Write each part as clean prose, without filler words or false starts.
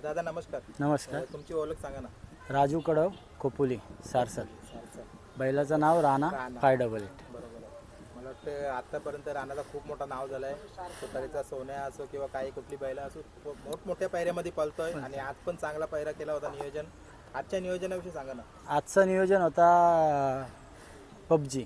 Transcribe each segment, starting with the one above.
दादा नमस्कार. नमस्कार. तुमची ओळख सांगा ना. राजू कडव खोपोली सारसर. बैलाचं नाव राणा 588. बरोबर आहे. मला वाटतं आतापर्यंत राणाचा खूप मोठं नाव झालं आहे. तुतारीचा सोन्या असो किंवा काही कुठली बैला असो मोठमोठ्या पायऱ्यामध्ये पळतोय आणि आज पण चांगला पायरा केला होता. नियोजन आजच्या नियोजनाविषयी सांगा ना. आजचं नियोजन होता पबजी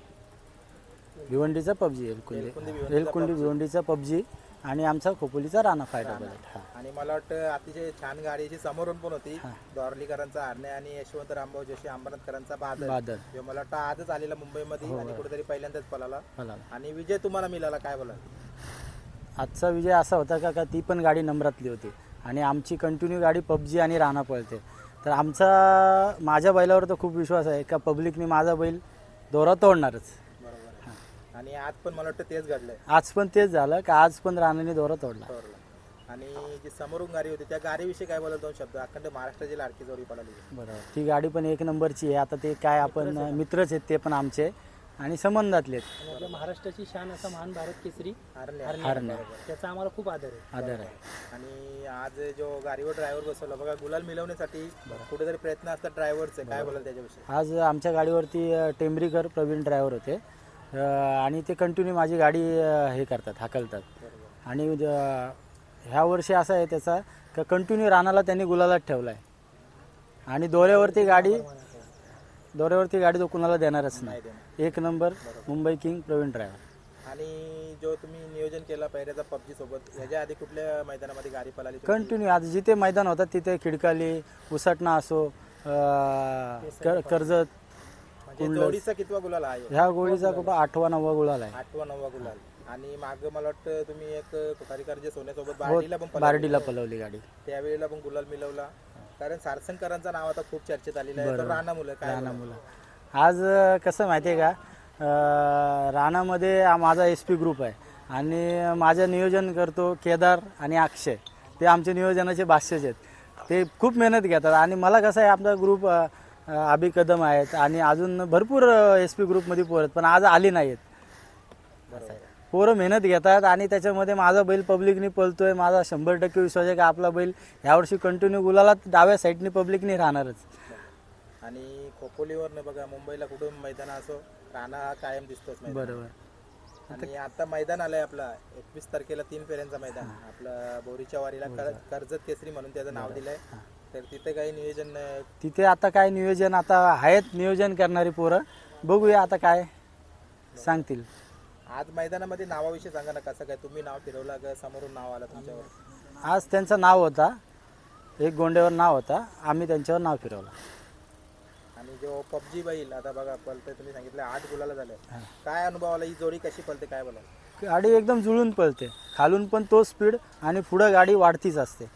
भिवंडीचा पबजी एलकुंडी भिवंडीचा पबजी आणि आमचा खोपोलीचा राणा 588. आणि मला वाटतं अतिशय छान गाडीची समोरून पण होती. दोरलीकरांचा आरणे आणि यशवंत रामभाऊ जोशी अंबरनाथकरांचा बादल जो मला वाटतं आजच आलेला मुंबईमध्ये आणि कुठेतरी पहिल्यांदाच पळाला आणि विजय तुम्हाला मिळाला. काय बोला. आजचा विजय असा होता का ती पण गाडी नंबरातली होती आणि आमची कंटिन्यू गाडी पबजी आणि राणा पळते. तर माझ्या बैलावर तर खूप विश्वास आहे का पब्लिकने माझा बैल दोरा तोडणारच. आणि आज पण मला वाटतं तेच घडलंय. आज पण तेच झालं का आज पण राणाने दोरा तोडला. आणि जी समोरून गाडी होती त्या गाडीविषयी काय बोलत दोन शब्द. अखंड महाराष्ट्राची लाडकी जोडी पळाली. बरोबर. ती गाडी पण एक नंबरची आहे. आता ते काय आपण मित्रच आहेत ते पण आमचे आणि संबंधातले आहेत. आपल्या महाराष्ट्राची शान असा महान भारत केसरी हरणे त्याचा आम्हाला खूप आदर आहे. आणि आज जो गाडीवर ड्रायव्हर बसवला बघा गुलाल मिळवण्यासाठी कुठेतरी प्रयत्न असतात ड्रायव्हरचे. काय बोलाल त्याच्याविषयी. आज आमच्या गाडीवरती टेंबरीकर प्रवीण ड्रायव्हर होते आणि ते कंटिन्यू माझी गाडी हे करतात हाकलतात. आणि ह्या वर्षी असं आहे त्याचा का कंटिन्यू राणाला त्यांनी गुलालात ठेवला आहे आणि दोऱ्यावरती गाडी तो कुणाला देणारच नाही. एक number Mumbai king Pravin driver. आणि जो तुम्ही नियोजन केला पहिल्याचा पबजी सोबत ह्याच्या आधी कुठल्या मैदानामध्ये गाडी पळाली. कंटिन्यू आज जिथे मैदान होतात तिथे खिडकाली उसटणा असो कर्जत जोडीचा कितवा गुलाल आहे. ह्या गोळीचा खूप 8वा 9वा गुलाल आहे. 8वा 9वा गुलाल. आणि माग मला वाटतं तुम्ही एक तुतारीकर जे सोन्यासोबत बारडीला पळवली गाडी. त्यावेळेला पण गुलाल मिळवला. कारण सारसनकरांचं नाव आता खूप चर्चेत आलेलं आहे. तर राणा मुलं आज कसं माहिती आहे का राणामध्ये माझा SP ग्रुप आहे आणि माझं नियोजन करतो केदार आणि अक्षय. ते आमचे नियोजनाचे भाष्यच आहेत. ते खूप मेहनत घेतात आणि मला कसं आहे आपला ग्रुप अभि कदम आहेत आणि अजून भरपूर SP ग्रुपमध्ये पोरत पण आज आली नाहीत. पोरं मेहनत घेतात आणि त्याच्यामध्ये माझा बैल पब्लिकनी पळतोय. माझा 100% विश्वास आहे का आपला बैल ह्यावर्षी कंटिन्यू गुलाला डाव्या साईडनी पब्लिकनी राहणारच. आणि खोपोलीवर बघा मुंबईला कुठून मैदान असो राणा हा कायम दिसतोच. बरोबर. आणि आता मैदान आलंय आपला 21 तारखेला 3 फेऱ्यांचा मैदान आपला बोरीच्या वारीला कर्जत केसरी म्हणून त्याचं नाव दिलंय. तर तिथे काही नियोजन तिथे आता काय नियोजन आता आहेत नियोजन करणारी पोरं. बघूया आता काय सांगतील. आज मैदानामध्ये नावाविषयी सांगा ना. कसं काय तुम्ही नाव फिरवलं का समोरून नाव आलं तुमच्यावर. आज त्यांचं नाव होता एक गोंड्यावर नाव होता आम्ही त्यांच्यावर नाव फिरवलं. आणि जो पबजी बैल आता बघा पळते तुम्ही सांगितलं 8 गुलाला झालं. काय अनुभव आला. ही जोडी कशी पळते काय बोला. गाडी एकदम जुळून पळते. खालून पण तो स्पीड आणि पुढं गाडी वाढतीच असते.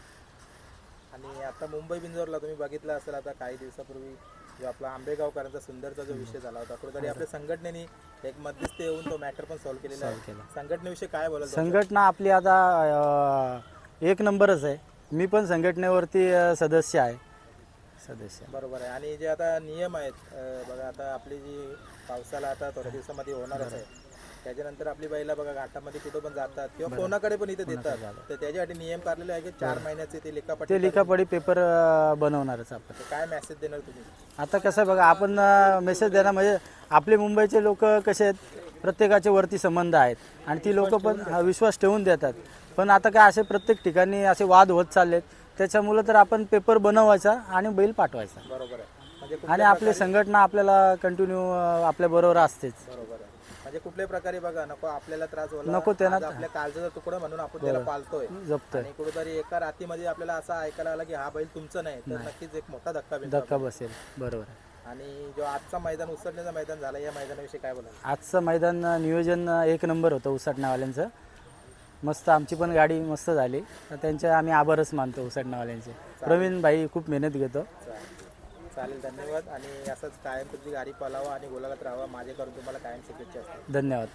आणि आता मुंबई बिंजोरला तुम्ही बघितलं असेल आता काही दिवसापूर्वी जो आपला आंबेगावकरांचा सुंदरचा जो विषय झाला होता कुठेतरी आपल्या संघटनेने एक मध्यस्थ येऊन तो मॅटर पण सॉल्व्ह केलेला आहे. संघटनेविषयी काय बोलाल. संघटना आपली आता एक नंबरच आहे. मी पण संघटनेवरती सदस्य आहे. बरोबर आहे. आणि जे आता नियम आहेत बघा आता आपली जी पावसाला आता थोड्या दिवसामध्ये होणारच आहे. त्याच्यानंतर आपली बैला बघा घाटामध्ये कुठं पण जातात किंवा कोणाकडे पण इथे देतात. तर त्याच्यासाठी नियम काढलेले आहे की 4 महिन्याचे ते लिखापडी पेपर बनवणारच आपण. काय मेसेज देणार तुम्ही. आता कसं बघा आपण मेसेज देणार म्हणजे आपले मुंबईचे लोक कसे आहेत प्रत्येकाचे वरती संबंध आहेत आणि ती लोक पण विश्वास ठेवून देतात. पण आता काय असे प्रत्येक ठिकाणी असे वाद होत चाललेत. त्याच्यामुळे तर आपण पेपर बनवायचा आणि बैल पाठवायचा. बरोबर आहे. आणि आपली संघटना आपल्याला कंटिन्यू आपल्या बरोबर असतेच. बरोबर आहे. म्हणजे कुठल्याही प्रकारे बघा नको आपल्याला त्रास होला नको त्यांना आपल्या काळजाचा तुकडा म्हणून आपण त्याला पाळतोय जपतोय. आणि कुठेतरी एका रात्रीमध्ये आपल्याला असं ऐकायला आलं की हा बैल तुमचं नाही तर नक्कीच एक मोठा धक्का बसेल. बरोबर आहे. आणि जो आजचा मैदान उसटण्याचं मैदान झालं या मैदानाविषयी काय बोला. आजचं मैदान नियोजन एक नंबर होतं उसटण्यावाल्यांचं. मस्त आमची पण गाडी मस्त झाली. त्यांचे आम्ही आभारच मानतो उसटण्यावाल्यांचे. प्रवीण भाई खूप मेहनत घेतो. चालेल धन्यवाद. आणि असंच कायम तुमची गाडी पळावा आणि गुलालात राहावा माझ्याकडून तुम्हाला कायम शुभेच्छा असतात. धन्यवाद.